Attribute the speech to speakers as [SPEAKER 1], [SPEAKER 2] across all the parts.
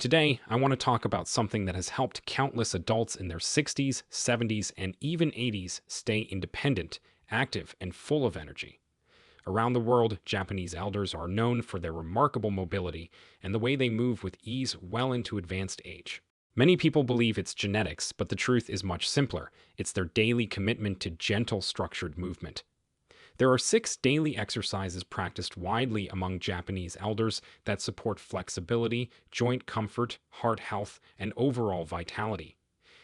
[SPEAKER 1] Today, I want to talk about something that has helped countless adults in their 60s, 70s, and even 80s stay independent, active, and full of energy. Around the world, Japanese elders are known for their remarkable mobility and the way they move with ease well into advanced age. Many people believe it's genetics, but the truth is much simpler. It's their daily commitment to gentle, structured movement. There are 6 daily exercises practiced widely among Japanese elders that support flexibility, joint comfort, heart health, and overall vitality.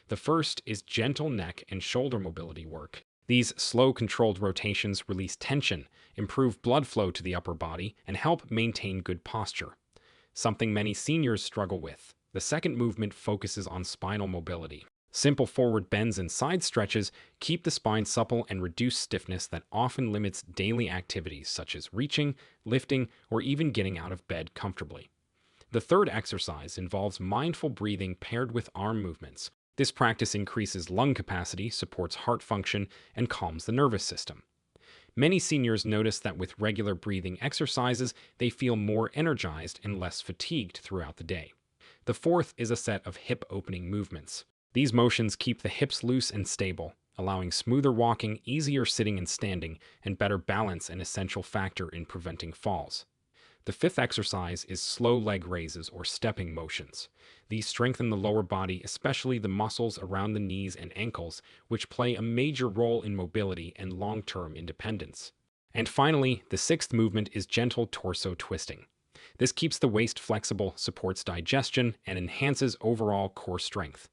[SPEAKER 1] The first is gentle neck and shoulder mobility work. These slow, controlled rotations release tension, improve blood flow to the upper body, and help maintain good posture, something many seniors struggle with. The second movement focuses on spinal mobility. Simple forward bends and side stretches keep the spine supple and reduce stiffness that often limits daily activities such as reaching, lifting, or even getting out of bed comfortably. The third exercise involves mindful breathing paired with arm movements. This practice increases lung capacity, supports heart function, and calms the nervous system. Many seniors notice that with regular breathing exercises, they feel more energized and less fatigued throughout the day. The fourth is a set of hip opening movements. These motions keep the hips loose and stable, allowing smoother walking, easier sitting and standing, and better balance, an essential factor in preventing falls. The fifth exercise is slow leg raises or stepping motions. These strengthen the lower body, especially the muscles around the knees and ankles, which play a major role in mobility and long-term independence. And finally, the sixth movement is gentle torso twisting. This keeps the waist flexible, supports digestion, and enhances overall core strength.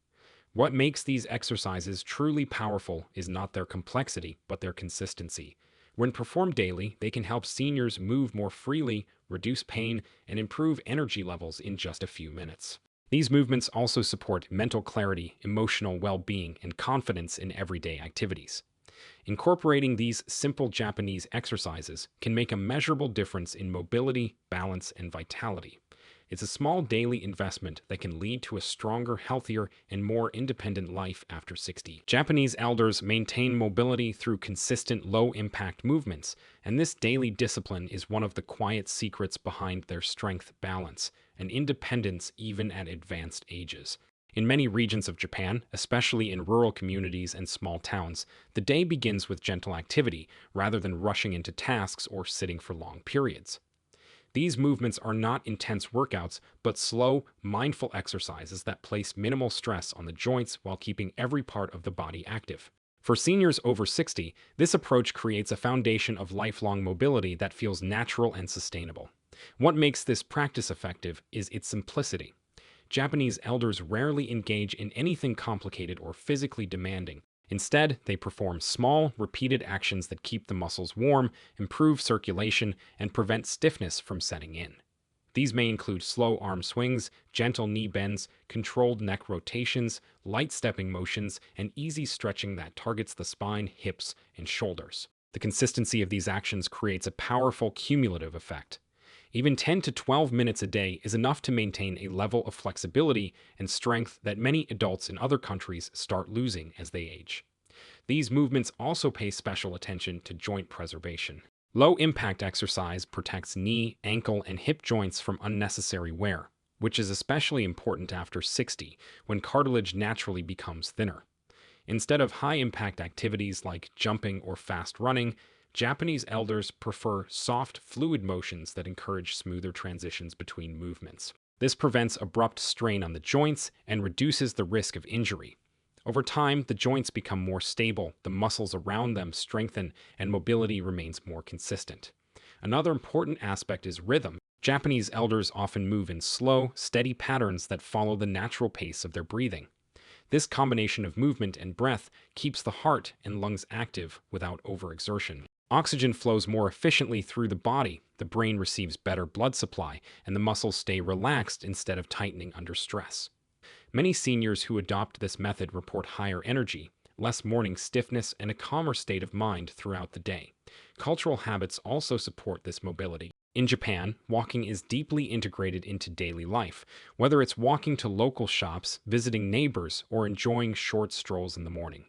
[SPEAKER 1] What makes these exercises truly powerful is not their complexity, but their consistency. When performed daily, they can help seniors move more freely, reduce pain, and improve energy levels in just a few minutes. These movements also support mental clarity, emotional well-being, and confidence in everyday activities. Incorporating these simple Japanese exercises can make a measurable difference in mobility, balance, and vitality. It's a small daily investment that can lead to a stronger, healthier, and more independent life after 60. Japanese elders maintain mobility through consistent low-impact movements, and this daily discipline is one of the quiet secrets behind their strength, balance, and independence even at advanced ages. In many regions of Japan, especially in rural communities and small towns, the day begins with gentle activity rather than rushing into tasks or sitting for long periods. These movements are not intense workouts, but slow, mindful exercises that place minimal stress on the joints while keeping every part of the body active. For seniors over 60, this approach creates a foundation of lifelong mobility that feels natural and sustainable. What makes this practice effective is its simplicity. Japanese elders rarely engage in anything complicated or physically demanding. Instead, they perform small, repeated actions that keep the muscles warm, improve circulation, and prevent stiffness from setting in. These may include slow arm swings, gentle knee bends, controlled neck rotations, light stepping motions, and easy stretching that targets the spine, hips, and shoulders. The consistency of these actions creates a powerful cumulative effect. Even 10 to 12 minutes a day is enough to maintain a level of flexibility and strength that many adults in other countries start losing as they age. These movements also pay special attention to joint preservation. Low-impact exercise protects knee, ankle, and hip joints from unnecessary wear, which is especially important after 60, when cartilage naturally becomes thinner. Instead of high-impact activities like jumping or fast running, Japanese elders prefer soft, fluid motions that encourage smoother transitions between movements. This prevents abrupt strain on the joints and reduces the risk of injury. Over time, the joints become more stable, the muscles around them strengthen, and mobility remains more consistent. Another important aspect is rhythm. Japanese elders often move in slow, steady patterns that follow the natural pace of their breathing. This combination of movement and breath keeps the heart and lungs active without overexertion. Oxygen flows more efficiently through the body, the brain receives better blood supply, and the muscles stay relaxed instead of tightening under stress. Many seniors who adopt this method report higher energy, less morning stiffness, and a calmer state of mind throughout the day. Cultural habits also support this mobility. In Japan, walking is deeply integrated into daily life, whether it's walking to local shops, visiting neighbors, or enjoying short strolls in the morning.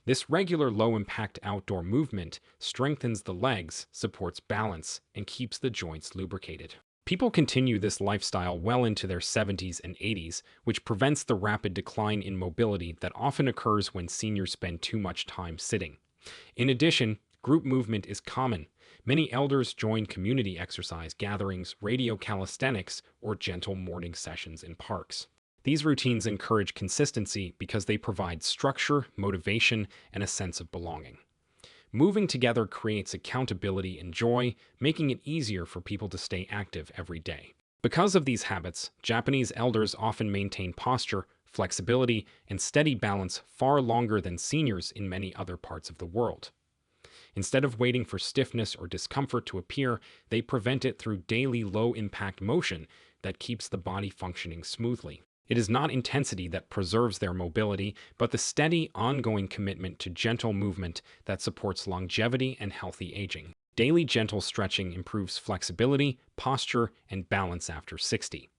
[SPEAKER 1] This regular low-impact outdoor movement strengthens the legs, supports balance, and keeps the joints lubricated. People continue this lifestyle well into their 70s and 80s, which prevents the rapid decline in mobility that often occurs when seniors spend too much time sitting. In addition, group movement is common. Many elders join community exercise gatherings, radio calisthenics, or gentle morning sessions in parks. These routines encourage consistency because they provide structure, motivation, and a sense of belonging. Moving together creates accountability and joy, making it easier for people to stay active every day. Because of these habits, Japanese elders often maintain posture, flexibility, and steady balance far longer than seniors in many other parts of the world. Instead of waiting for stiffness or discomfort to appear, they prevent it through daily low-impact motion that keeps the body functioning smoothly. It is not intensity that preserves their mobility, but the steady, ongoing commitment to gentle movement that supports longevity and healthy aging. Daily gentle stretching improves flexibility, posture, and balance after 60.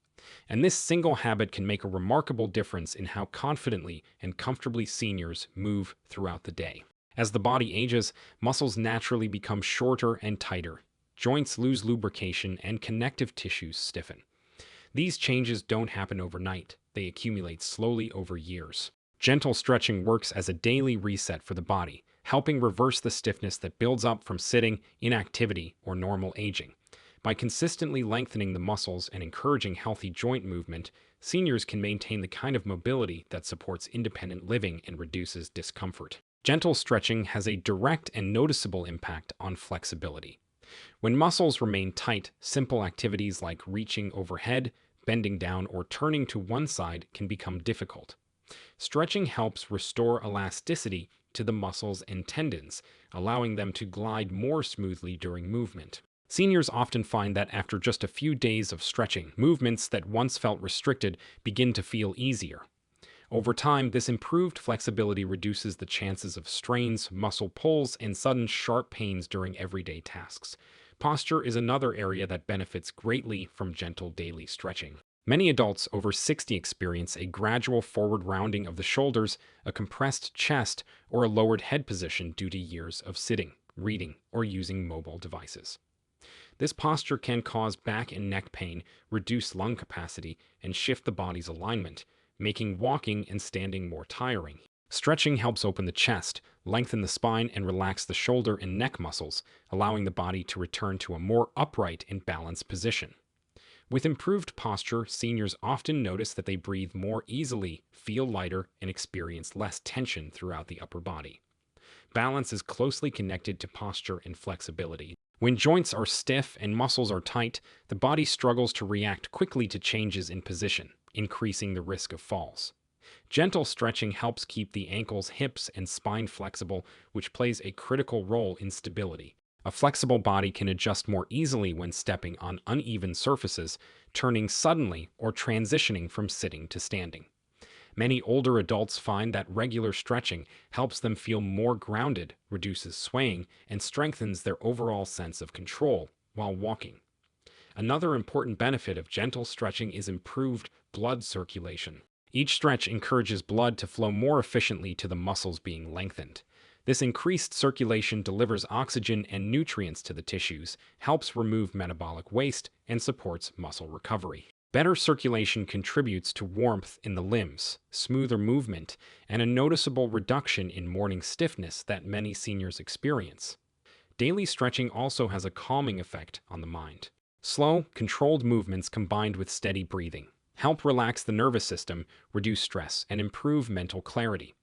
[SPEAKER 1] And this single habit can make a remarkable difference in how confidently and comfortably seniors move throughout the day. As the body ages, muscles naturally become shorter and tighter. Joints lose lubrication and connective tissues stiffen. These changes don't happen overnight. They accumulate slowly over years. Gentle stretching works as a daily reset for the body, helping reverse the stiffness that builds up from sitting, inactivity, or normal aging. By consistently lengthening the muscles and encouraging healthy joint movement, seniors can maintain the kind of mobility that supports independent living and reduces discomfort. Gentle stretching has a direct and noticeable impact on flexibility. When muscles remain tight, simple activities like reaching overhead, bending down, or turning to one side can become difficult. Stretching helps restore elasticity to the muscles and tendons, allowing them to glide more smoothly during movement. Seniors often find that after just a few days of stretching, movements that once felt restricted begin to feel easier. Over time, this improved flexibility reduces the chances of strains, muscle pulls, and sudden sharp pains during everyday tasks. Posture is another area that benefits greatly from gentle daily stretching. Many adults over 60 experience a gradual forward rounding of the shoulders, a compressed chest, or a lowered head position due to years of sitting, reading, or using mobile devices. This posture can cause back and neck pain, reduce lung capacity, and shift the body's alignment, making walking and standing more tiring. Stretching helps open the chest, lengthen the spine, and relax the shoulder and neck muscles, allowing the body to return to a more upright and balanced position. With improved posture, seniors often notice that they breathe more easily, feel lighter, and experience less tension throughout the upper body. Balance is closely connected to posture and flexibility. When joints are stiff and muscles are tight, the body struggles to react quickly to changes in position, increasing the risk of falls. Gentle stretching helps keep the ankles, hips, and spine flexible, which plays a critical role in stability. A flexible body can adjust more easily when stepping on uneven surfaces, turning suddenly, or transitioning from sitting to standing. Many older adults find that regular stretching helps them feel more grounded, reduces swaying, and strengthens their overall sense of control while walking. Another important benefit of gentle stretching is improved blood circulation. Each stretch encourages blood to flow more efficiently to the muscles being lengthened. This increased circulation delivers oxygen and nutrients to the tissues, helps remove metabolic waste, and supports muscle recovery. Better circulation contributes to warmth in the limbs, smoother movement, and a noticeable reduction in morning stiffness that many seniors experience. Daily stretching also has a calming effect on the mind. Slow, controlled movements combined with steady breathing help relax the nervous system, reduce stress, and improve mental clarity.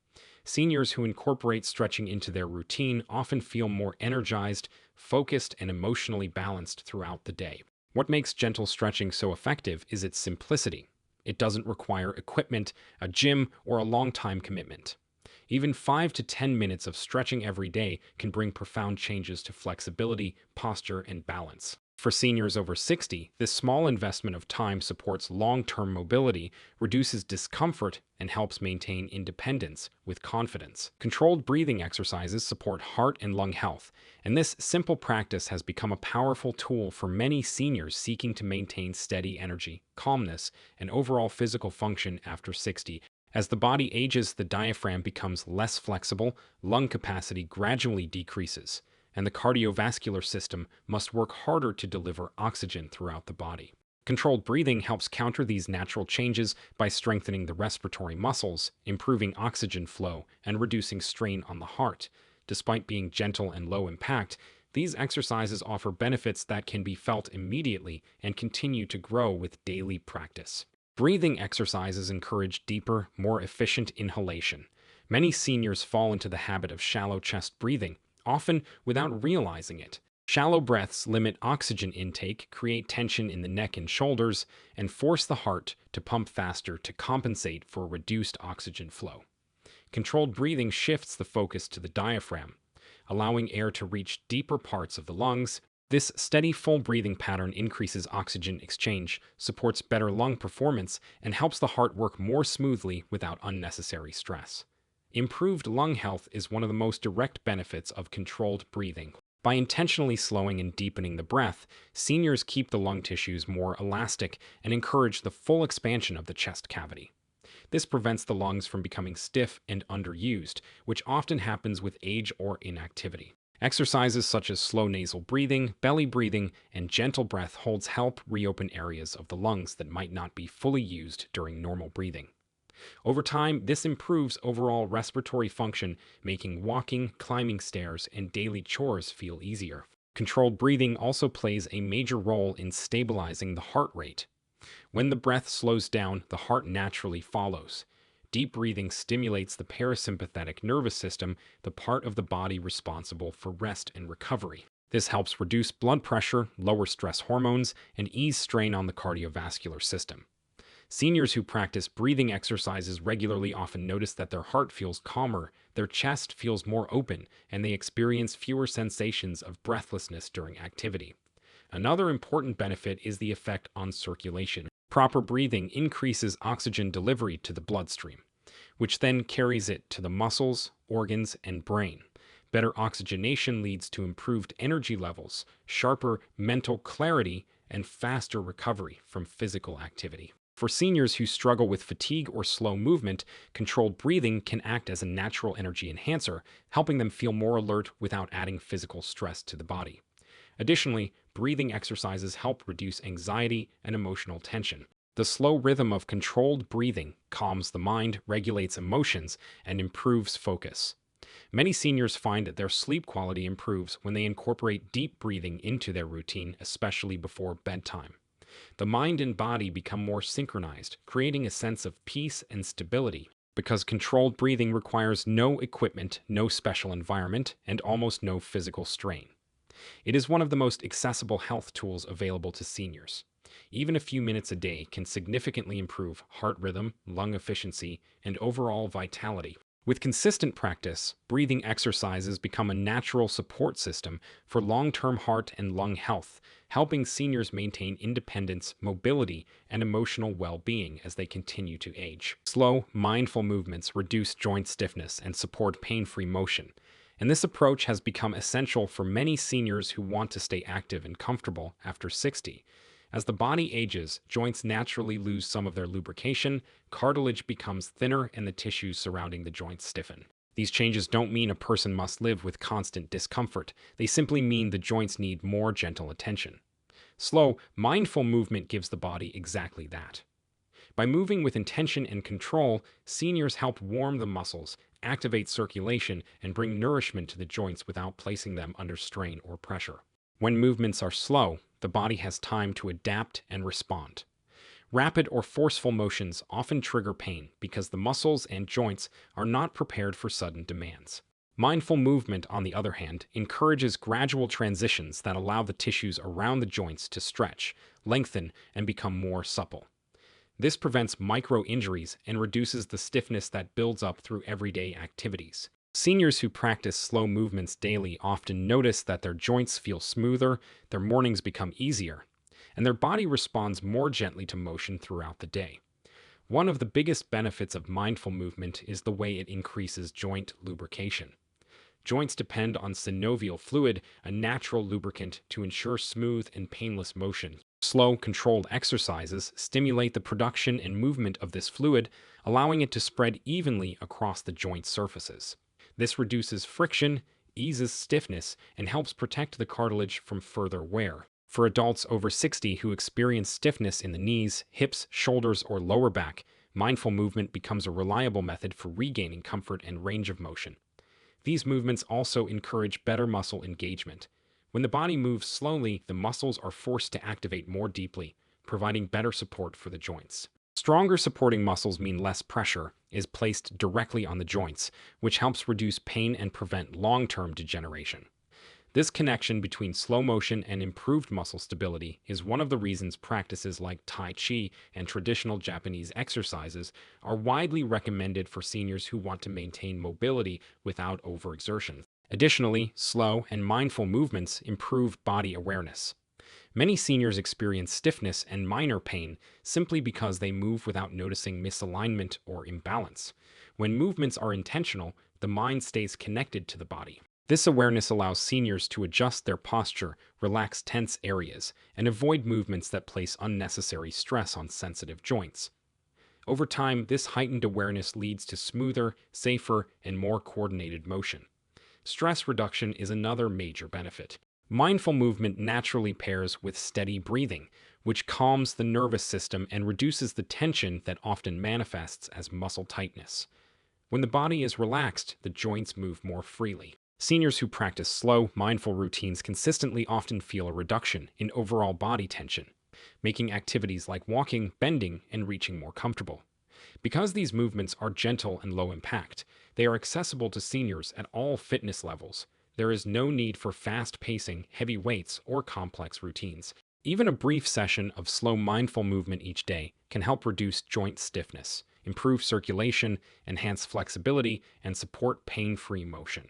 [SPEAKER 1] Seniors who incorporate stretching into their routine often feel more energized, focused, and emotionally balanced throughout the day. What makes gentle stretching so effective is its simplicity. It doesn't require equipment, a gym, or a long time commitment. Even 5 to 10 minutes of stretching every day can bring profound changes to flexibility, posture, and balance. For seniors over 60, this small investment of time supports long-term mobility, reduces discomfort, and helps maintain independence with confidence. Controlled breathing exercises support heart and lung health, and this simple practice has become a powerful tool for many seniors seeking to maintain steady energy, calmness, and overall physical function after 60. As the body ages, the diaphragm becomes less flexible, lung capacity gradually decreases, and the cardiovascular system must work harder to deliver oxygen throughout the body. Controlled breathing helps counter these natural changes by strengthening the respiratory muscles, improving oxygen flow, and reducing strain on the heart. Despite being gentle and low impact, these exercises offer benefits that can be felt immediately and continue to grow with daily practice. Breathing exercises encourage deeper, more efficient inhalation. Many seniors fall into the habit of shallow chest breathing, often without realizing it. Shallow breaths limit oxygen intake, create tension in the neck and shoulders, and force the heart to pump faster to compensate for reduced oxygen flow. Controlled breathing shifts the focus to the diaphragm, allowing air to reach deeper parts of the lungs. This steady, full breathing pattern increases oxygen exchange, supports better lung performance, and helps the heart work more smoothly without unnecessary stress. Improved lung health is one of the most direct benefits of controlled breathing. By intentionally slowing and deepening the breath, seniors keep the lung tissues more elastic and encourage the full expansion of the chest cavity. This prevents the lungs from becoming stiff and underused, which often happens with age or inactivity. Exercises such as slow nasal breathing, belly breathing, and gentle breath holds help reopen areas of the lungs that might not be fully used during normal breathing. Over time, this improves overall respiratory function, making walking, climbing stairs, and daily chores feel easier. Controlled breathing also plays a major role in stabilizing the heart rate. When the breath slows down, the heart naturally follows. Deep breathing stimulates the parasympathetic nervous system, the part of the body responsible for rest and recovery. This helps reduce blood pressure, lower stress hormones, and ease strain on the cardiovascular system. Seniors who practice breathing exercises regularly often notice that their heart feels calmer, their chest feels more open, and they experience fewer sensations of breathlessness during activity. Another important benefit is the effect on circulation. Proper breathing increases oxygen delivery to the bloodstream, which then carries it to the muscles, organs, and brain. Better oxygenation leads to improved energy levels, sharper mental clarity, and faster recovery from physical activity. For seniors who struggle with fatigue or slow movement, controlled breathing can act as a natural energy enhancer, helping them feel more alert without adding physical stress to the body. Additionally, breathing exercises help reduce anxiety and emotional tension. The slow rhythm of controlled breathing calms the mind, regulates emotions, and improves focus. Many seniors find that their sleep quality improves when they incorporate deep breathing into their routine, especially before bedtime. The mind and body become more synchronized, creating a sense of peace and stability. Because controlled breathing requires no equipment, no special environment, and almost no physical strain. It is one of the most accessible health tools available to seniors. Even a few minutes a day can significantly improve heart rhythm, lung efficiency, and overall vitality. With consistent practice, breathing exercises become a natural support system for long-term heart and lung health, helping seniors maintain independence, mobility, and emotional well-being as they continue to age. Slow, mindful movements reduce joint stiffness and support pain-free motion, and this approach has become essential for many seniors who want to stay active and comfortable after 60. As the body ages, joints naturally lose some of their lubrication, cartilage becomes thinner, and the tissues surrounding the joints stiffen. These changes don't mean a person must live with constant discomfort. They simply mean the joints need more gentle attention. Slow, mindful movement gives the body exactly that. By moving with intention and control, seniors help warm the muscles, activate circulation, and bring nourishment to the joints without placing them under strain or pressure. When movements are slow, the body has time to adapt and respond. Rapid or forceful motions often trigger pain because the muscles and joints are not prepared for sudden demands. Mindful movement, on the other hand, encourages gradual transitions that allow the tissues around the joints to stretch, lengthen, and become more supple. This prevents micro-injuries and reduces the stiffness that builds up through everyday activities. Seniors who practice slow movements daily often notice that their joints feel smoother, their mornings become easier, and their body responds more gently to motion throughout the day. One of the biggest benefits of mindful movement is the way it increases joint lubrication. Joints depend on synovial fluid, a natural lubricant, to ensure smooth and painless motion. Slow, controlled exercises stimulate the production and movement of this fluid, allowing it to spread evenly across the joint surfaces. This reduces friction, eases stiffness, and helps protect the cartilage from further wear. For adults over 60 who experience stiffness in the knees, hips, shoulders, or lower back, mindful movement becomes a reliable method for regaining comfort and range of motion. These movements also encourage better muscle engagement. When the body moves slowly, the muscles are forced to activate more deeply, providing better support for the joints. Stronger supporting muscles mean less pressure is placed directly on the joints, which helps reduce pain and prevent long-term degeneration. This connection between slow motion and improved muscle stability is one of the reasons practices like Tai Chi and traditional Japanese exercises are widely recommended for seniors who want to maintain mobility without overexertion. Additionally, slow and mindful movements improve body awareness. Many seniors experience stiffness and minor pain simply because they move without noticing misalignment or imbalance. When movements are intentional, the mind stays connected to the body. This awareness allows seniors to adjust their posture, relax tense areas, and avoid movements that place unnecessary stress on sensitive joints. Over time, this heightened awareness leads to smoother, safer, and more coordinated motion. Stress reduction is another major benefit. Mindful movement naturally pairs with steady breathing, which calms the nervous system and reduces the tension that often manifests as muscle tightness. When the body is relaxed, the joints move more freely. Seniors who practice slow, mindful routines consistently often feel a reduction in overall body tension, making activities like walking, bending, and reaching more comfortable. Because these movements are gentle and low impact, they are accessible to seniors at all fitness levels. There is no need for fast pacing, heavy weights, or complex routines. Even a brief session of slow, mindful movement each day can help reduce joint stiffness, improve circulation, enhance flexibility, and support pain-free motion.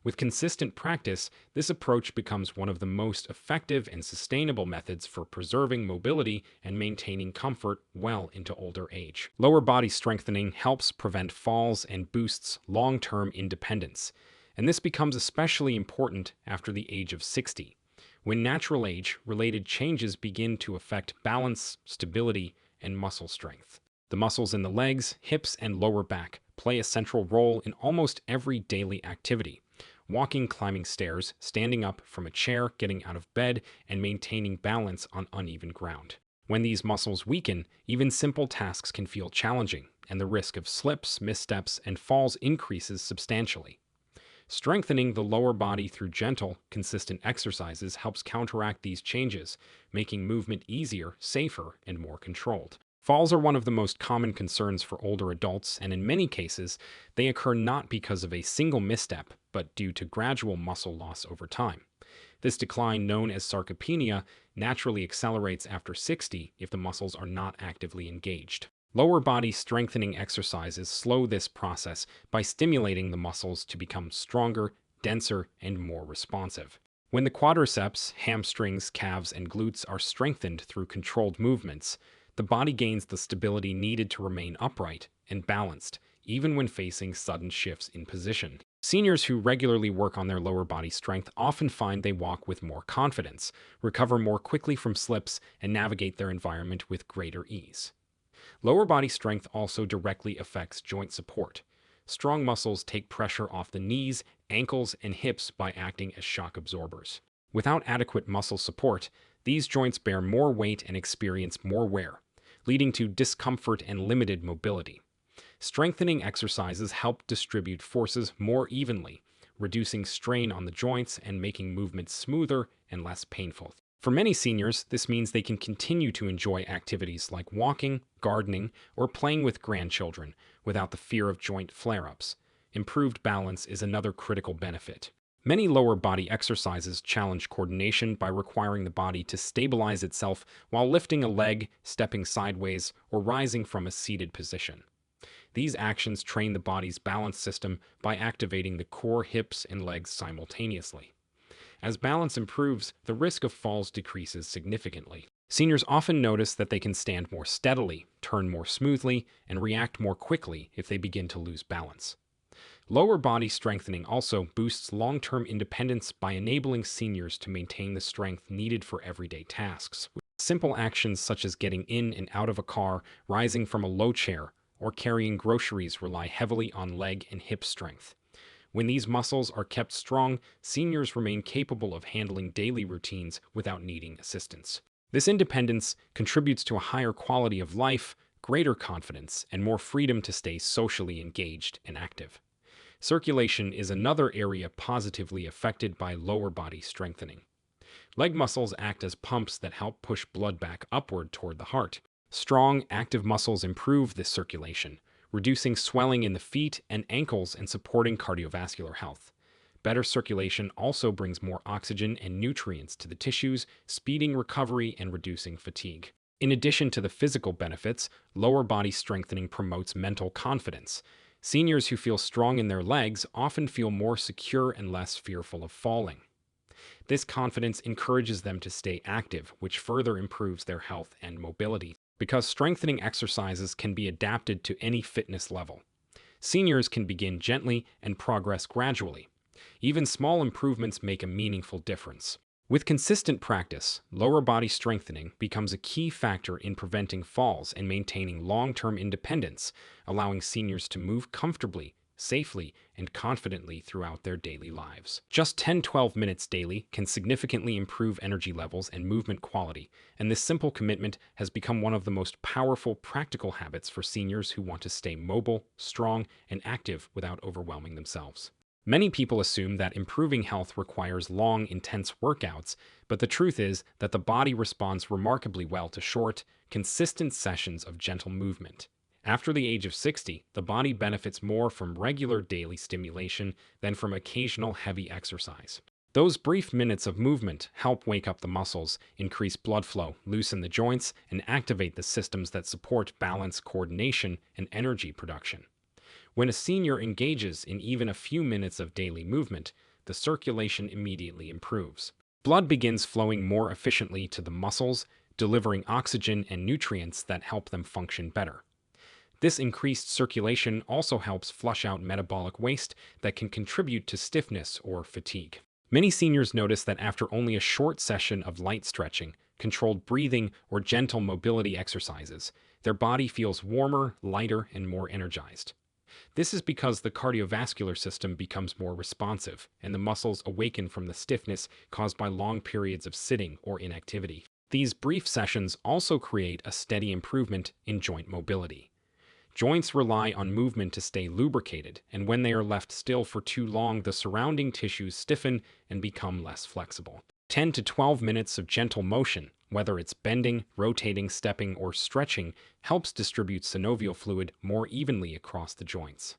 [SPEAKER 1] With consistent practice, this approach becomes one of the most effective and sustainable methods for preserving mobility and maintaining comfort well into older age. Lower body strengthening helps prevent falls and boosts long-term independence, and this becomes especially important after the age of 60, when natural age-related changes begin to affect balance, stability, and muscle strength. The muscles in the legs, hips, and lower back play a central role in almost every daily activity. Walking, climbing stairs, standing up from a chair, getting out of bed, and maintaining balance on uneven ground. When these muscles weaken, even simple tasks can feel challenging, and the risk of slips, missteps, and falls increases substantially. Strengthening the lower body through gentle, consistent exercises helps counteract these changes, making movement easier, safer, and more controlled. Falls are one of the most common concerns for older adults, and in many cases, they occur not because of a single misstep, but due to gradual muscle loss over time. This decline, known as sarcopenia, naturally accelerates after 60 if the muscles are not actively engaged. Lower body strengthening exercises slow this process by stimulating the muscles to become stronger, denser, and more responsive. When the quadriceps, hamstrings, calves, and glutes are strengthened through controlled movements, the body gains the stability needed to remain upright and balanced, even when facing sudden shifts in position. Seniors who regularly work on their lower body strength often find they walk with more confidence, recover more quickly from slips, and navigate their environment with greater ease. Lower body strength also directly affects joint support. Strong muscles take pressure off the knees, ankles, and hips by acting as shock absorbers. Without adequate muscle support, these joints bear more weight and experience more wear, leading to discomfort and limited mobility. Strengthening exercises help distribute forces more evenly, reducing strain on the joints and making movements smoother and less painful. For many seniors, this means they can continue to enjoy activities like walking, gardening, or playing with grandchildren without the fear of joint flare-ups. Improved balance is another critical benefit. Many lower body exercises challenge coordination by requiring the body to stabilize itself while lifting a leg, stepping sideways, or rising from a seated position. These actions train the body's balance system by activating the core, hips, and legs simultaneously. As balance improves, the risk of falls decreases significantly. Seniors often notice that they can stand more steadily, turn more smoothly, and react more quickly if they begin to lose balance. Lower body strengthening also boosts long-term independence by enabling seniors to maintain the strength needed for everyday tasks. Simple actions such as getting in and out of a car, rising from a low chair, or carrying groceries rely heavily on leg and hip strength. When these muscles are kept strong, seniors remain capable of handling daily routines without needing assistance. This independence contributes to a higher quality of life, greater confidence, and more freedom to stay socially engaged and active. Circulation is another area positively affected by lower body strengthening. Leg muscles act as pumps that help push blood back upward toward the heart. Strong, active muscles improve this circulation, reducing swelling in the feet and ankles and supporting cardiovascular health. Better circulation also brings more oxygen and nutrients to the tissues, speeding recovery and reducing fatigue. In addition to the physical benefits, lower body strengthening promotes mental confidence. Seniors who feel strong in their legs often feel more secure and less fearful of falling. This confidence encourages them to stay active, which further improves their health and mobility. Because strengthening exercises can be adapted to any fitness level, seniors can begin gently and progress gradually. Even small improvements make a meaningful difference. With consistent practice, lower body strengthening becomes a key factor in preventing falls and maintaining long-term independence, allowing seniors to move comfortably, safely, and confidently throughout their daily lives. Just 10-12 minutes daily can significantly improve energy levels and movement quality, and this simple commitment has become one of the most powerful practical habits for seniors who want to stay mobile, strong, and active without overwhelming themselves. Many people assume that improving health requires long, intense workouts, but the truth is that the body responds remarkably well to short, consistent sessions of gentle movement. After the age of 60, the body benefits more from regular daily stimulation than from occasional heavy exercise. Those brief minutes of movement help wake up the muscles, increase blood flow, loosen the joints, and activate the systems that support balance, coordination, and energy production. When a senior engages in even a few minutes of daily movement, the circulation immediately improves. Blood begins flowing more efficiently to the muscles, delivering oxygen and nutrients that help them function better. This increased circulation also helps flush out metabolic waste that can contribute to stiffness or fatigue. Many seniors notice that after only a short session of light stretching, controlled breathing, or gentle mobility exercises, their body feels warmer, lighter, and more energized. This is because the cardiovascular system becomes more responsive, and the muscles awaken from the stiffness caused by long periods of sitting or inactivity. These brief sessions also create a steady improvement in joint mobility. Joints rely on movement to stay lubricated, and when they are left still for too long, the surrounding tissues stiffen and become less flexible. 10 to 12 minutes of gentle motion, whether it's bending, rotating, stepping, or stretching, helps distribute synovial fluid more evenly across the joints.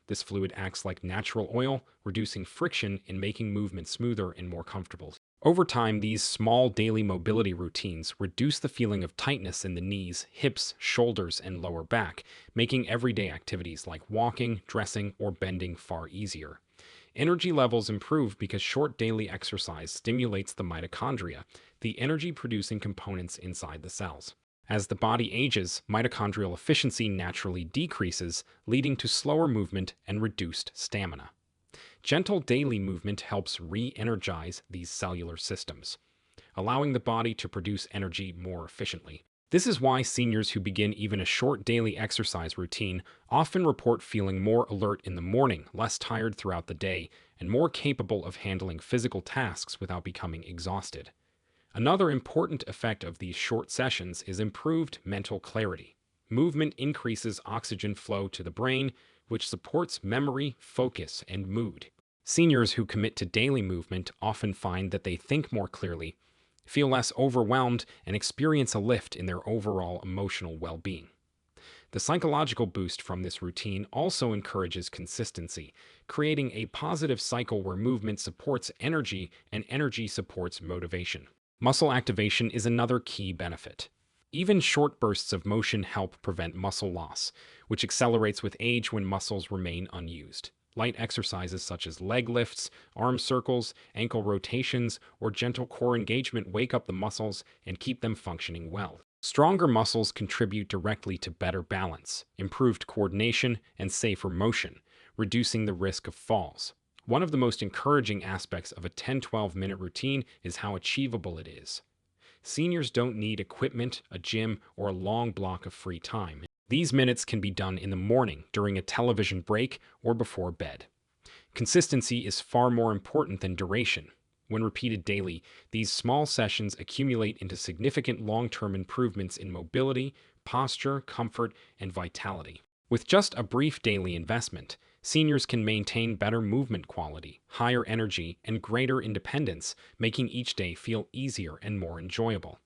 [SPEAKER 1] This fluid acts like natural oil, reducing friction and making movement smoother and more comfortable. Over time, these small daily mobility routines reduce the feeling of tightness in the knees, hips, shoulders, and lower back, making everyday activities like walking, dressing, or bending far easier. Energy levels improve because short daily exercise stimulates the mitochondria, the energy-producing components inside the cells. As the body ages, mitochondrial efficiency naturally decreases, leading to slower movement and reduced stamina. Gentle daily movement helps re-energize these cellular systems, allowing the body to produce energy more efficiently. This is why seniors who begin even a short daily exercise routine often report feeling more alert in the morning, less tired throughout the day, and more capable of handling physical tasks without becoming exhausted. Another important effect of these short sessions is improved mental clarity. Movement increases oxygen flow to the brain, which supports memory, focus, and mood. Seniors who commit to daily movement often find that they think more clearly, feel less overwhelmed, and experience a lift in their overall emotional well-being. The psychological boost from this routine also encourages consistency, creating a positive cycle where movement supports energy and energy supports motivation. Muscle activation is another key benefit. Even short bursts of motion help prevent muscle loss, which accelerates with age when muscles remain unused. Light exercises such as leg lifts, arm circles, ankle rotations, or gentle core engagement wake up the muscles and keep them functioning well. Stronger muscles contribute directly to better balance, improved coordination, and safer motion, reducing the risk of falls. One of the most encouraging aspects of a 10-12 minute routine is how achievable it is. Seniors don't need equipment, a gym, or a long block of free time. These minutes can be done in the morning, during a television break, or before bed. Consistency is far more important than duration. When repeated daily, these small sessions accumulate into significant long-term improvements in mobility, posture, comfort, and vitality. With just a brief daily investment, seniors can maintain better movement quality, higher energy, and greater independence, making each day feel easier and more enjoyable.